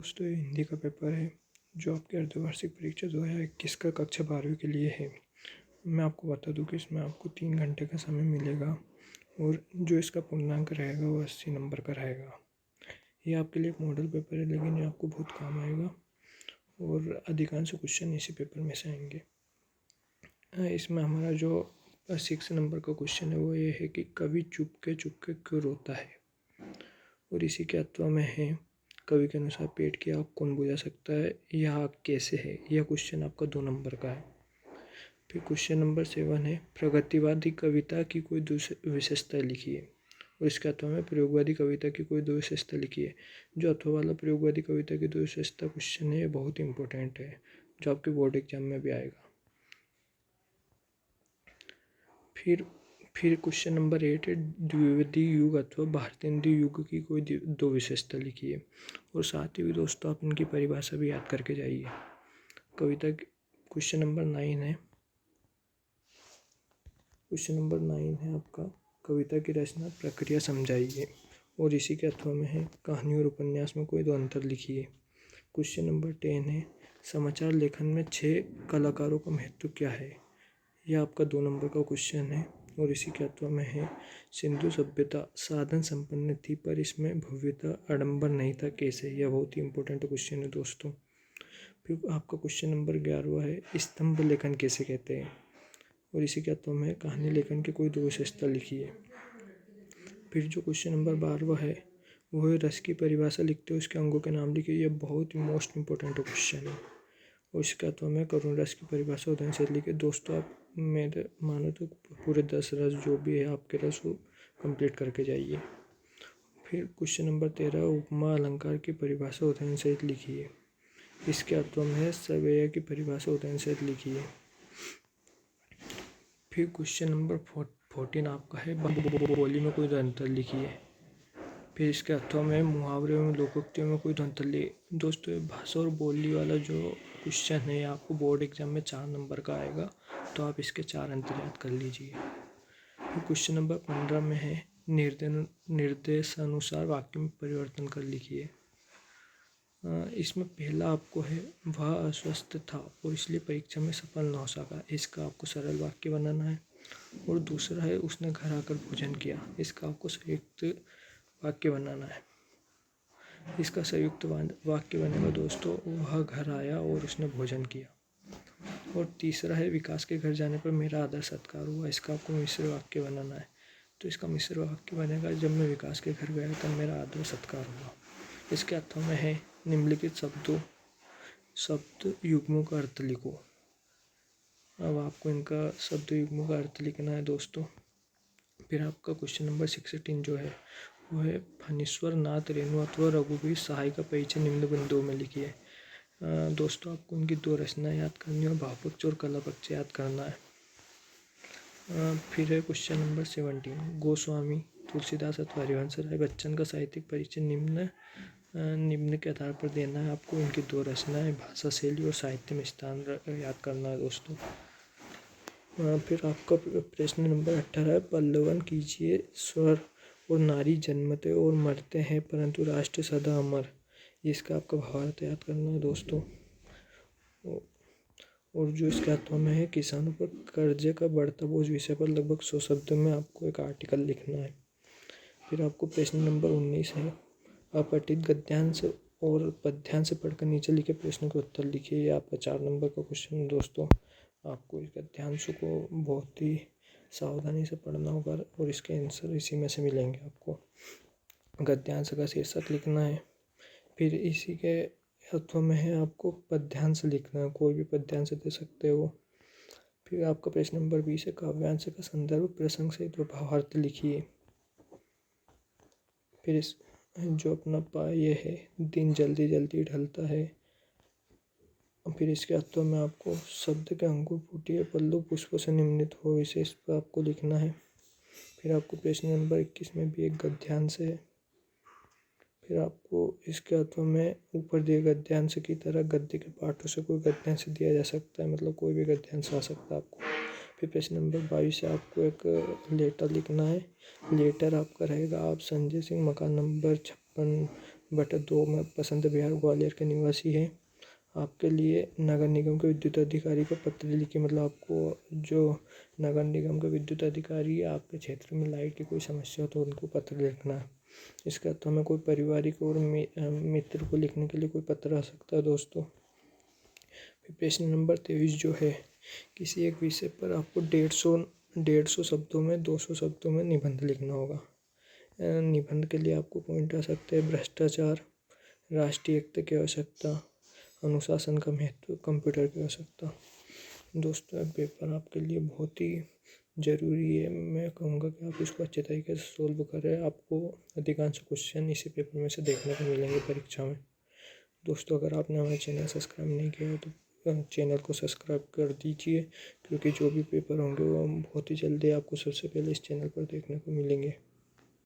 दोस्तों, ये हिंदी का पेपर है जो आपके अर्धवार्षिक परीक्षा 2021 का कक्षा 12वीं के लिए है। मैं आपको बता दूं कि इसमें आपको 3 घंटे का समय मिलेगा और जो इसका पूर्णांक रहेगा वो 80 नंबर का रहेगा। ये आपके लिए एक मॉडल पेपर है, लेकिन ये आपको बहुत काम आएगा और अधिकांश क्वेश्चन इसी पेपर में से आएंगे। इसमें हमारा जो 6 नंबर का क्वेश्चन है वो ये है कि कवि चुपके चुपके क्यों रोता है, और इसी के अथवा में है कवि के अनुसार पेट की आग कौन बुझा सकता है, यह आग कैसे है। यह क्वेश्चन आपका 2 नंबर का है। फिर क्वेश्चन नंबर 7 है प्रगतिवादी कविता की कोई विशेषता लिखिए, और इसके अथवा में प्रयोगवादी कविता की कोई 2 विशेषता लिखिए। जो अथवा वाला प्रयोगवादी कविता की 2 विशेषता क्वेश्चन है ये बहुत इंपॉर्टेंट है, जो आपके बोर्ड एग्जाम में भी आएगा। फिर क्वेश्चन नंबर 8 है द्विवेदी युग अथवा भारतेंदु युग की कोई 2 विशेषता लिखिए, और साथ ही भी दोस्तों आप इनकी परिभाषा भी याद करके जाइए। कविता क्वेश्चन नंबर 9 है आपका कविता की रचना प्रक्रिया समझाइए, और इसी के अथवा में है कहानी और उपन्यास में कोई 2 अंतर लिखिए। क्वेश्चन नंबर 10 है समाचार लेखन में 6 कलाकारों का महत्व क्या है। यह आपका 2 नंबर का क्वेश्चन है, और इसी के अथवा में है सिंधु सभ्यता साधन संपन्न थी पर इसमें भव्यता आडंबर नहीं था, कैसे। यह बहुत ही इंपॉर्टेंट क्वेश्चन है दोस्तों। फिर आपका क्वेश्चन नंबर 11 है स्तंभ लेखन कैसे कहते हैं, और इसी के अथवा में कहानी लेखन की कोई 2 विशेषता लिखिए। फिर जो क्वेश्चन नंबर 12 है वो है रस की परिभाषा लिखते हो उसके अंगों के नाम लिखिए। यह बहुत ही मोस्ट इंपॉर्टेंट क्वेश्चन है, और इसके अथवा में करुण रस की परिभाषा उदाहरण से लिखिए। दोस्तों आप मेरे मानो तो पूरे 10 रस जो भी है आपके रस वो कंप्लीट करके जाइए। फिर क्वेश्चन नंबर 13 उपमा अलंकार की परिभाषा उदाहरण सहित लिखिए। इसके अथवा में सवेय की परिभाषा उदाहरण सहित लिखिए। फिर क्वेश्चन नंबर 14 आपका है बोली में कोई अंतर लिखिए। फिर इसके अथवा में मुहावरे एवं लोकोक्तियों में कोई अंतर लिखिए। दोस्तों भाषा और बोली वाला जो क्वेश्चन है आपको बोर्ड एग्जाम में 4 नंबर का आएगा, तो आप इसके 4 अंतर याद कर लीजिए। फिर क्वेश्चन नंबर 15 में है निर्देशानुसार वाक्य में परिवर्तन कर लिखिए। इसमें पहला आपको है वह अस्वस्थ था और इसलिए परीक्षा में सफल न हो सका, इसका आपको सरल वाक्य बनाना है। और दूसरा है उसने घर आकर भोजन किया, इसका आपको संयुक्त वाक्य बनाना है। इसका संयुक्त वाक्य बनेगा दोस्तों वह घर आया और उसने भोजन किया। और तीसरा है विकास के घर जाने पर मेरा आदर सत्कार हुआ, इसका आपको मिश्र वाक्य बनाना है। तो इसका मिश्र वाक्य बनेगा जब मैं विकास के घर गया तब मेरा आदर सत्कार हुआ। इसके अर्थों में है निम्नलिखित शब्द युग्मों का अर्थ लिखो। अब आपको इनका शब्द युग्मों का अर्थ लिखना है दोस्तों। फिर आपका क्वेश्चन नंबर 16 जो है वो है फणीश्वर नाथ रेणु अथवा रघुवीर सहाय का परिचय निम्न बिंदुओं में लिखिए। दोस्तों आपको उनकी 2 रचना याद करनी है और भावपक्ष और कला पक्ष याद करना है। फिर है क्वेश्चन नंबर 17 गोस्वामी तुलसीदास अथवा हरिवंश राय बच्चन का साहित्यिक परिचय निम्न के आधार पर देना है। आपको इनकी 2 रचनाएं भाषा शैली और साहित्य में स्थान याद करना है दोस्तों। फिर आपका प्रश्न नंबर 18 है पल्लवन कीजिए स्वर और नारी जन्मते और मरते हैं परंतु राष्ट्र सदा अमर, इसका आपका भावार्थ याद करना है दोस्तों। और जो इसके अर्थों में है किसानों पर कर्जे का बढ़ता बोझ विषय पर लगभग 100 शब्दों में आपको एक आर्टिकल लिखना है। फिर आपको प्रश्न नंबर 19 है अपठित गद्यांश और पद्यांश पढ़कर नीचे लिखे प्रश्न के उत्तर लिखिए। ये आपका 4 नंबर का क्वेश्चन है दोस्तों। आपको इस गद्यांश को बहुत ही सावधानी से पढ़ना होगा और इसके आंसर इसी में से मिलेंगे। आपको गद्यांश का शीर्षक लिखना है। फिर इसी के अर्थों में है आपको पद्यांश लिखना है, कोई भी पद्यांश दे सकते हो। फिर आपका प्रश्न नंबर 20 है काव्यांश का संदर्भ प्रसंग सहित भावार्थ लिखिए। फिर इस जो अपना ये है दिन जल्दी जल्दी ढलता है। फिर इसके अर्थों में आपको शब्द के अंकुर फूटिए पल्लव पुष्पों से निम्नित हो विशेष पर आपको लिखना है। फिर आपको प्रश्न नंबर 21 में भी एक गद्यांश है। फिर आपको इसके अर्थों में ऊपर दिए गद्यांश की तरह गद्य के पाठों से कोई गद्यांश दिया जा सकता है, मतलब कोई भी गद्यांश आ सकता है आपको। फिर प्रश्न नंबर 22 से आपको एक लेटर लिखना है। लेटर आपका रहेगा आप संजय सिंह मकान नंबर 56 बटा 2 में बसंत विहार ग्वालियर के निवासी हैं। आपके लिए नगर निगम के विद्युत अधिकारी को पत्र लिखिए, मतलब आपको जो नगर निगम के विद्युत अधिकारी या आपके क्षेत्र में लाइट की कोई समस्या हो तो उनको पत्र लिखना है। इसके अलावा हमें कोई पारिवारिक और मित्र को लिखने के लिए कोई पत्र आ सकता है दोस्तों। फिर प्रश्न नंबर 23 जो है, किसी एक विषय पर आपको 150 शब्दों में 200 शब्दों में निबंध लिखना होगा। निबंध के लिए आपको पॉइंट आ सकते हैं: भ्रष्टाचार, राष्ट्रीय एकता की आवश्यकता, अनुशासन का महत्व, कंप्यूटर की आवश्यकता। दोस्तों यह पेपर आपके लिए बहुत ही ज़रूरी है। मैं कहूँगा कि आप इसको अच्छे तरीके से सोल्व करें। आपको अधिकांश क्वेश्चन इसी पेपर में से देखने को मिलेंगे परीक्षा में। दोस्तों अगर आपने हमारा चैनल सब्सक्राइब नहीं किया है तो चैनल को सब्सक्राइब कर दीजिए, क्योंकि जो भी पेपर होंगे वो बहुत ही जल्दी आपको सबसे पहले इस चैनल पर देखने को मिलेंगे।